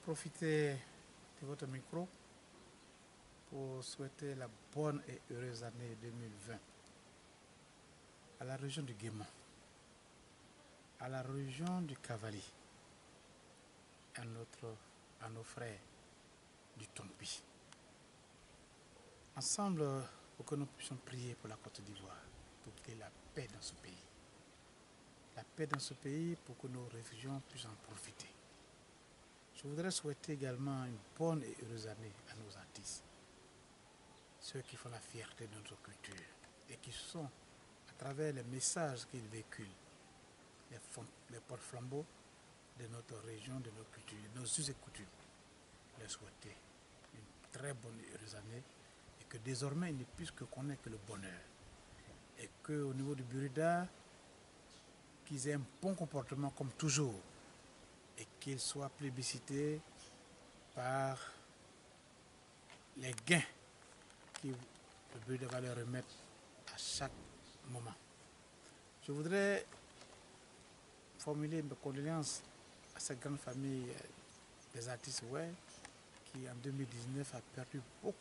profiter de votre micro pour souhaiter la bonne et heureuse année 2020 à la région du Guémon, à la région du Cavali, à nos frères du Tompi. Ensemble, pour que nous puissions prier pour la Côte d'Ivoire, pour qu'il y ait la paix dans ce pays. La paix dans ce pays pour que nos réfugiés puissent en profiter. Je voudrais souhaiter également une bonne et heureuse année à nos artistes, ceux qui font la fierté de notre culture et qui sont, à travers les messages qu'ils véhiculent, les porte-flambeaux de notre région, de nos cultures, de nos us et coutumes, leur souhaiter une très bonne et heureuse année et que désormais ils ne puissent que connaître que le bonheur et qu'au niveau du Burida, qu'ils aient un bon comportement comme toujours et qu'ils soient plébiscités par les gains que le Burida va leur remettre à chaque moment. Je voudrais formuler mes condoléances à cette grande famille des artistes qui en 2019 a perdu beaucoup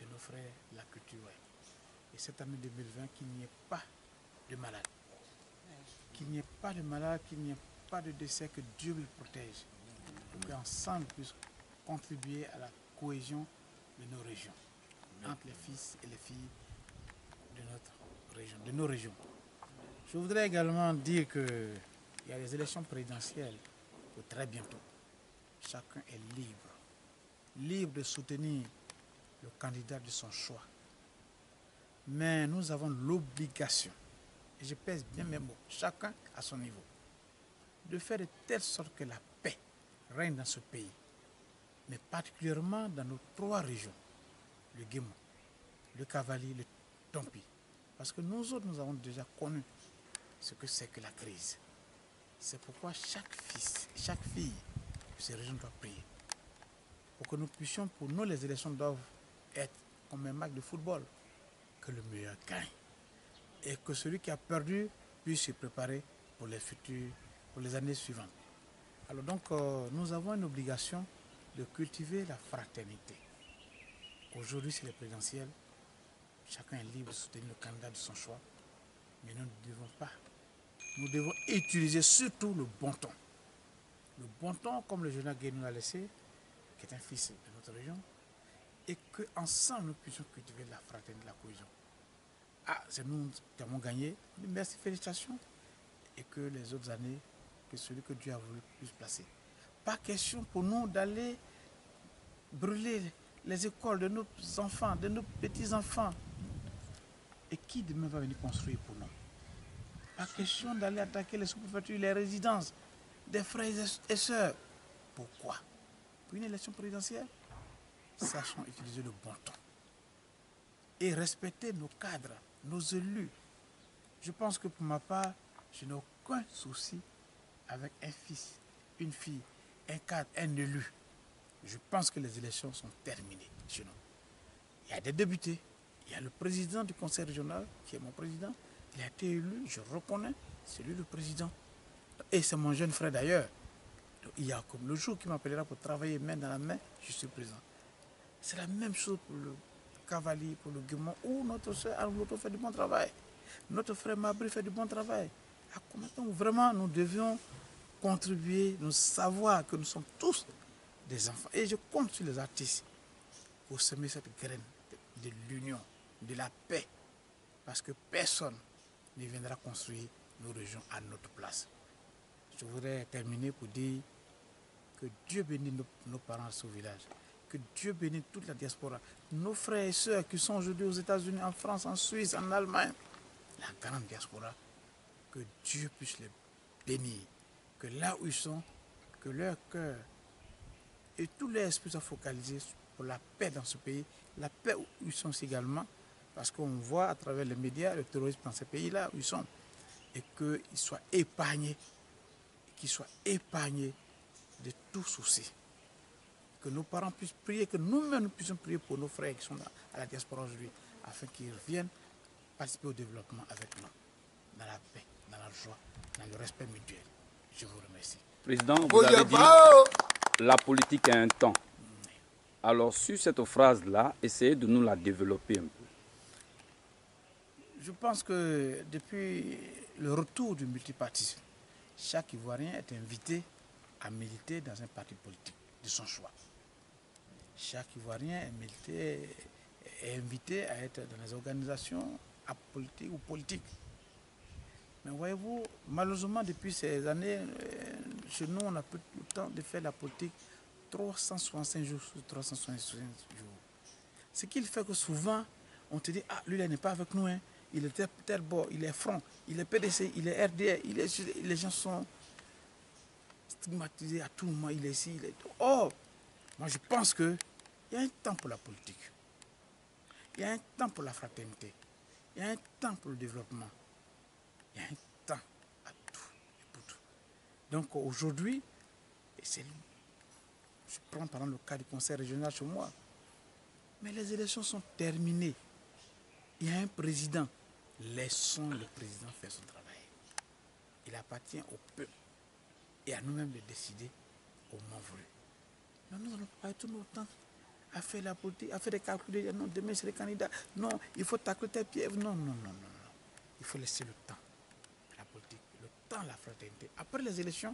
de nos frères de la culture. Et cette année 2020, qu'il n'y ait pas de malades. Qu'il n'y ait pas de malades, qu'il n'y ait pas de décès, que Dieu le protège. Pour qu'ensemble nous puissions contribuer à la cohésion de nos régions, entre les fils et les filles de notre région, de nos régions. Je voudrais également dire qu'il y a les élections présidentielles pour très bientôt. Chacun est libre de soutenir le candidat de son choix. Mais nous avons l'obligation, et je pèse bien mes mots, chacun à son niveau, de faire de telle sorte que la paix règne dans ce pays, mais particulièrement dans nos trois régions, le Guémon, le Cavali, le Tompi. Parce que nous autres, nous avons déjà connu ce que c'est que la crise. C'est pourquoi chaque fils, chaque fille de ces régions doit prier. Pour que nous puissions, pour nous, les élections doivent être comme un match de football, que le meilleur gagne. Et que celui qui a perdu puisse se préparer pour les années suivantes. Alors donc, nous avons une obligation de cultiver la fraternité. Aujourd'hui, c'est les présidentielles. Chacun est libre de soutenir le candidat de son choix. Mais nous ne devons pas. Nous devons utiliser surtout le bon ton. Le bon ton, comme le général Gué nous l'a laissé, qui est un fils de notre région, et qu'ensemble nous puissions cultiver la fraternité, la cohésion. Ah, c'est nous qui avons gagné. Merci, félicitations. Et que les autres années, que celui que Dieu a voulu puisse placer. Pas question pour nous d'aller brûler les écoles de nos enfants, de nos petits-enfants. Et qui demain va venir construire pour nous? Pas question d'aller attaquer les sous-préfectures, les résidences des frères et sœurs. Pourquoi? Pour une élection présidentielle, sachons utiliser le bon temps. Et respecter nos cadres, nos élus. Je pense que pour ma part, je n'ai aucun souci avec un fils, une fille, un cadre, un élu. Je pense que les élections sont terminées chez nous. Il y a des députés, il y a le président du conseil régional, qui est mon président. Il a été élu, je reconnais, c'est lui le président. Et c'est mon jeune frère d'ailleurs. Il y a comme le jour qu'il m'appellera pour travailler main dans la main, je suis présent. C'est la même chose pour le Cavalier, pour le Guémon, où notre soeur Arloto fait du bon travail. Notre frère Mabri fait du bon travail. À combien de temps vraiment nous devions contribuer, nous savoir que nous sommes tous des enfants. Et je compte sur les artistes pour semer cette graine de l'union, de la paix. Parce que personne ne viendra construire nos régions à notre place. Je voudrais terminer pour dire que Dieu bénisse nos parents à ce village. Que Dieu bénisse toute la diaspora. Nos frères et sœurs qui sont aujourd'hui aux États-Unis, en France, en Suisse, en Allemagne. La grande diaspora. Que Dieu puisse les bénir. Que là où ils sont, que leur cœur et tous les esprits soient focalisés pour la paix dans ce pays. La paix où ils sont également. Parce qu'on voit à travers les médias le terrorisme dans ces pays-là où ils sont. Et qu'ils soient épargnés. Qu'ils soient épargnés de tout souci. Que nos parents puissent prier, que nous-mêmes nous puissions prier pour nos frères qui sont à la diaspora aujourd'hui, afin qu'ils reviennent participer au développement avec nous, dans la paix, dans la joie, dans le respect mutuel. Je vous remercie. Président, vous avez dit la politique a un temps. Alors, sur cette phrase-là, essayez de nous la développer un peu. Je pense que depuis le retour du multipartisme, chaque Ivoirien est invité à militer dans un parti politique de son choix. Chaque Ivoirien est invité à être dans les organisations apolitiques ou politiques. Mais voyez-vous, malheureusement, depuis ces années, chez nous, on n'a plus le temps de faire la politique 365 jours sur 365 jours. Ce qui fait que souvent, on te dit, ah, lui, il n'est pas avec nous, hein. Il est tel bord, il est Front, il est PDC, il est RDR, les gens sont stigmatisés à tout moment, il est ici, il est... Oh, moi je pense qu'il y a un temps pour la politique, il y a un temps pour la fraternité, il y a un temps pour le développement, il y a un temps à tout et pour tout. Donc aujourd'hui, je prends par exemple le cas du conseil régional chez moi, mais les élections sont terminées, il y a un président. Laissons le président faire son travail. Il appartient au peuple et à nous-mêmes de décider au moment voulu. Mais nous allons pas tout notre temps à faire la politique, à faire des calculs. Non, demain c'est les candidats. Non, il faut tacler tes pieds. Non. Il faut laisser le temps à la politique, le temps à la fraternité. Après les élections,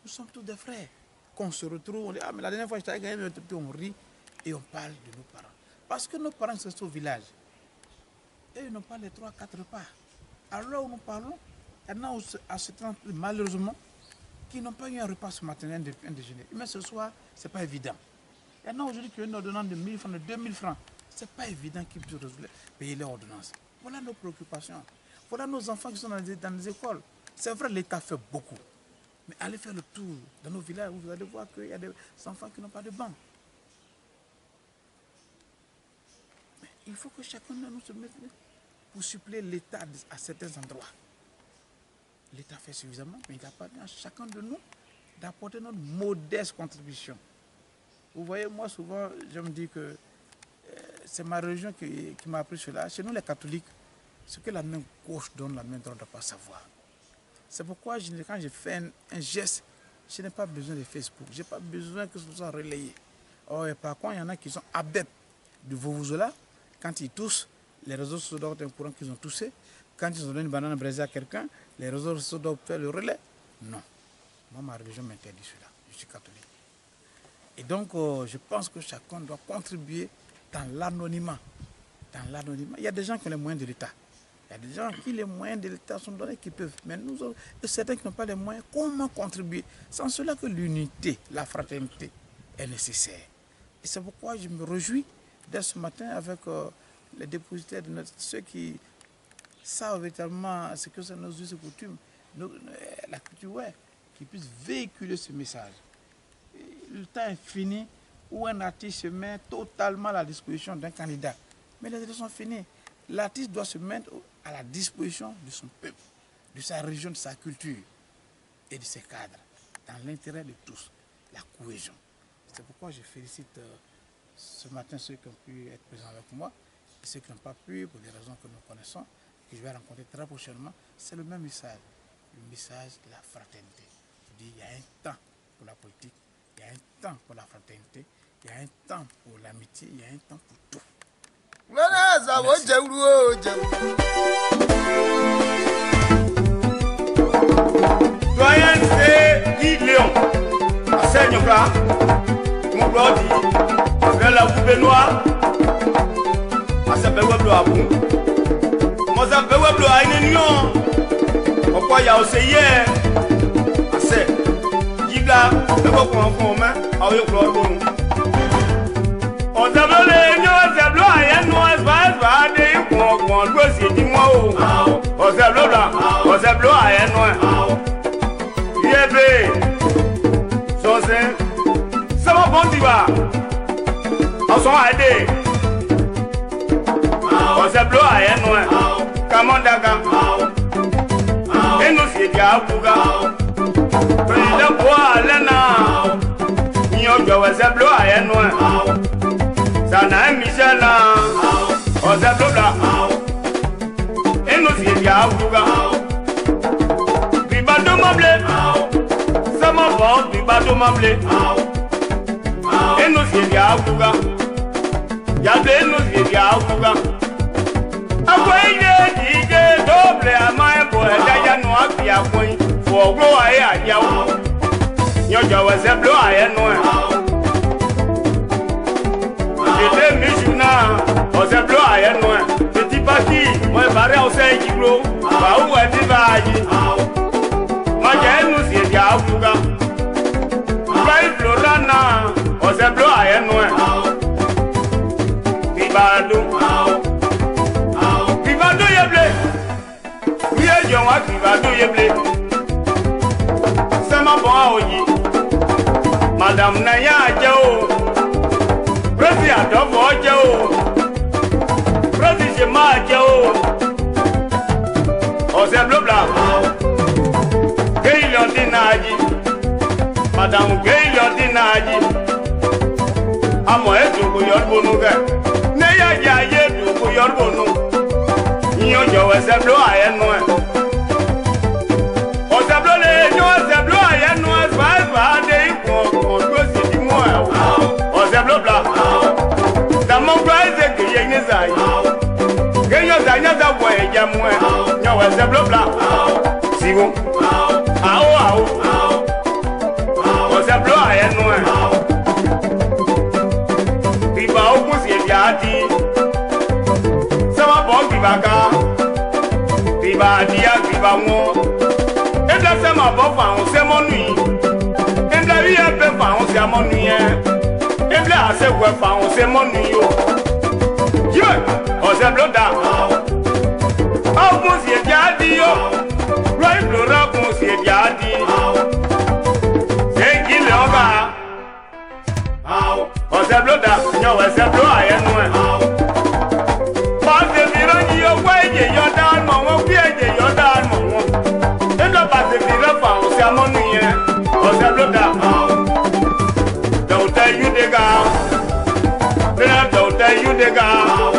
nous sommes tous des frères. Quand on se retrouve, on dit, ah mais la dernière fois j'étais gagné, on rit et on parle de nos parents. Parce que nos parents sont au village. Et ils n'ont pas les 3-4 repas. Alors où nous parlons, il y en a à ce temps, malheureusement, qui n'ont pas eu un repas ce matin, un déjeuner. Mais ce soir, ce n'est pas évident. Il y en a aujourd'hui qui ont une ordonnance de 1000 francs, de 2000 francs. Ce n'est pas évident qu'ils puissent payer leur ordonnance. Voilà nos préoccupations. Voilà nos enfants qui sont dans les écoles. C'est vrai, l'État fait beaucoup. Mais allez faire le tour dans nos villages, vous allez voir qu'il y a des enfants qui n'ont pas de banc. Mais il faut que chacun de nous se mette pour suppléer l'État à certains endroits. L'État fait suffisamment, mais il appartient à chacun de nous d'apporter notre modeste contribution. Vous voyez, moi souvent, je me dis que c'est ma religion qui m'a appris cela. Chez nous, les catholiques, ce que la main gauche donne, la main droite ne doit pas savoir. C'est pourquoi quand je fais un geste, je n'ai pas besoin de Facebook, je n'ai pas besoin que ce soit relayé. Or, par contre, il y en a qui sont adeptes de Vuvuzela, quand ils toussent, les réseaux sociaux doivent être au courant qu'ils ont toussé. Quand ils ont donné une banane brisée à quelqu'un, les réseaux sociaux doivent faire le relais. Non. Moi, ma religion m'interdit cela. Je suis catholique. Et donc, je pense que chacun doit contribuer dans l'anonymat. Dans l'anonymat. Il y a des gens qui ont les moyens de l'État. Il y a des gens qui les moyens de l'État sont donnés, qui peuvent. Mais nous autres, et certains qui n'ont pas les moyens, comment contribuer? C'est en cela que l'unité, la fraternité est nécessaire. Et c'est pourquoi je me réjouis dès ce matin avec les dépositaires, ceux qui savent véritablement ce que sont nos us et coutumes, la culture, qui puissent véhiculer ce message. Le temps est fini où un artiste se met totalement à la disposition d'un candidat. Mais les élections sont finies. L'artiste doit se mettre à la disposition de son peuple, de sa région, de sa culture et de ses cadres, dans l'intérêt de tous, la cohésion. C'est pourquoi je félicite ce matin ceux qui ont pu être présents avec moi et ceux qui n'ont pas pu, pour des raisons que nous connaissons, que je vais rencontrer très prochainement. C'est le même message, le message de la fraternité. Je dis, il y a un temps pour la politique, il y a un temps pour la fraternité, il y a un temps pour l'amitié, il y a un temps pour tout. Doyen c'est Guy Léon, enseigne là, mon brodi, vers la boue noire, à sa belle weblo à boum. Moi, ça peut weblo à une union, pourquoi il y a aussi hier, assez, Guy là, le beau pour un fond, mais à eux, on on s'appelle les unions, on s'appelle à un noir, on doit se dire moi, on s'appelle là, on s'appelle à un noir. Yébé, José, ça va bon, tu vas. On s'en a aidé. On s'appelle à un noir. Kamandaga. Et nous, c'est Diabouga. Président Bois, Lena. Nyon, on s'appelle à un noir. Ça n'a un Michel là. On s'appelle là. Et nous, c'est Diabouga. Biba de Mablé. Ça m'a vendu, Biba de Mablé. Enos via Buga. Yabenos via Buga. Akwai DJ double a my boy, Daya no Apia Queen, for blow I at Yaw. Yoja was a blow I know. The Mishuna was a blow I know. The Tipaki, my barrel say you blow, how I divide. My Janus is Yabuga. Right Florana was a blow I know. Vivado. Vivado yeble. We are young at Vivado yeble. Sama Boaoyi. Madame Naya Joe. President of Joe. President Ma Joe. Ose Blobla. Gail Ordinaji. Madame Gail Ordinaji. Amo eto Yorbonuga. Neya Yaye to Yorbonu. Yo was a blow I know. Was a blow, was a blow I know as far as they was the more. Was a blow blah. The more prize a gay is I. Gay as another way, Yamu. No was a blow blah. See you. Was a blow I know. People almost get yardie. Some of Vivaga. Viva dia, viva mo. Et la sema bofa, on se mon nuit. Et la vie est befa, on se mon nuit. Et la se wefa, on se mon nuit. Dieu, on se bloda. Oh, mon Dieu, dia dio. Right, blora, mon Dieu, dia di. C'est qui le va? On se bloda. Non, on se bloda, et nous. Pas de virer, yo, ouais, yo, dan, mon. Don't tell you the girl. Don't tell you the girl.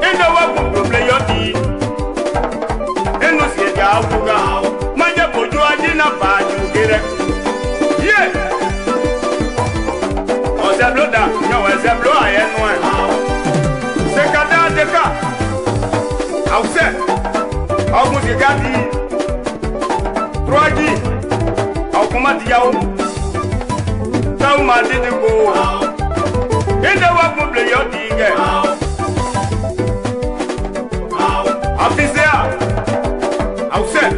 And the one who play your tea. And no see the Abuga. My put you at dinner bar, you get it. Yeah. Was a blood, no, as a blow, I am one. Second, the car. I'll say, how much you got the Troji, how come at Yao? Tell my little go. In the work will play your digger. Officer, I'll say,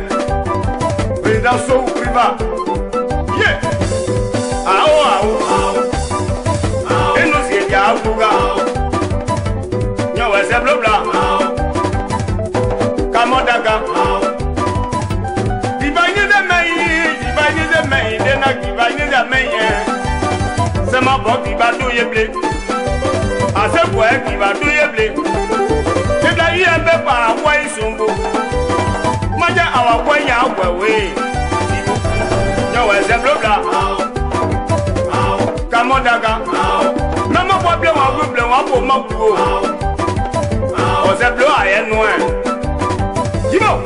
without so river. Yeah, and no see Yabuga. No, as a blah blah. Come on, Daga. Then I give a man. Some of what you do you play. I said, work you do you play. If I hear Peppa, why soon go? Mother, our way out way. No, as a blubber. Come on, Daga. No more problem, I will blow up for my crew. Was a blow I am one. You know.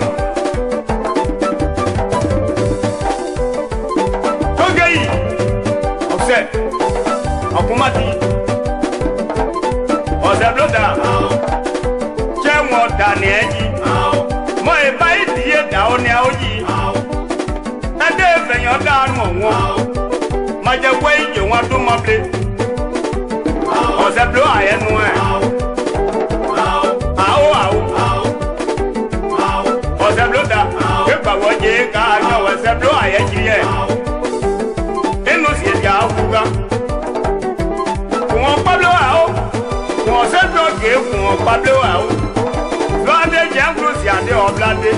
Akumati Ozabloda Chemo Danieji Mo e bai die da oni aoji Ade feyan da mo won Ma je we je won do mo ple Ozablo ayenu e Ozabloda e ba wo je ka yo Ozablo ayeji e Enu si e ja afuga Pablo Ao, on s'est bloqué pour Pablo Ao. L'année j'ai un gros siadé en blandé.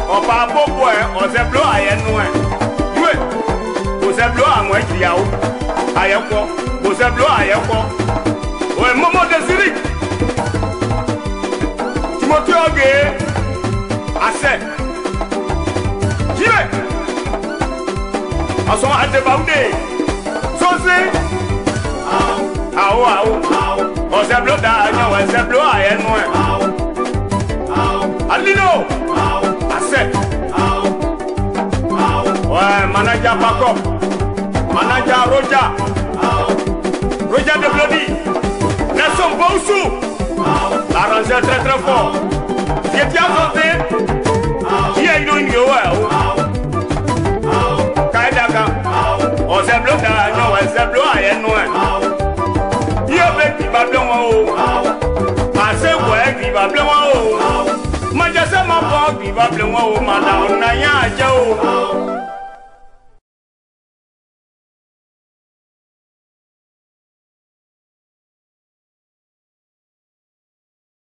On parle beaucoup, on s'est bloqué à Yenoué. Oui, on s'est bloqué à moi qui a où. À Yako, on s'est bloqué à Yako. Oui, moment de Syrie. Tu m'as tué assez. Qui est? On s'en a débaudé. Saucé. On s'est bloqué on s'est bloqué à Yenoué. Alino, assez. Ouais, manager Paco, manager Roja de Bloody, Nelson Boussou, arrangeur très très fort. J'étais avancé, qui est une Kaidaka, on s'est bloqué à nous, on s'est bloqué à nous. Il y avait qui va blanc, assez ouais, qui va blanc. Majasa ma qui va blanc, madame, on a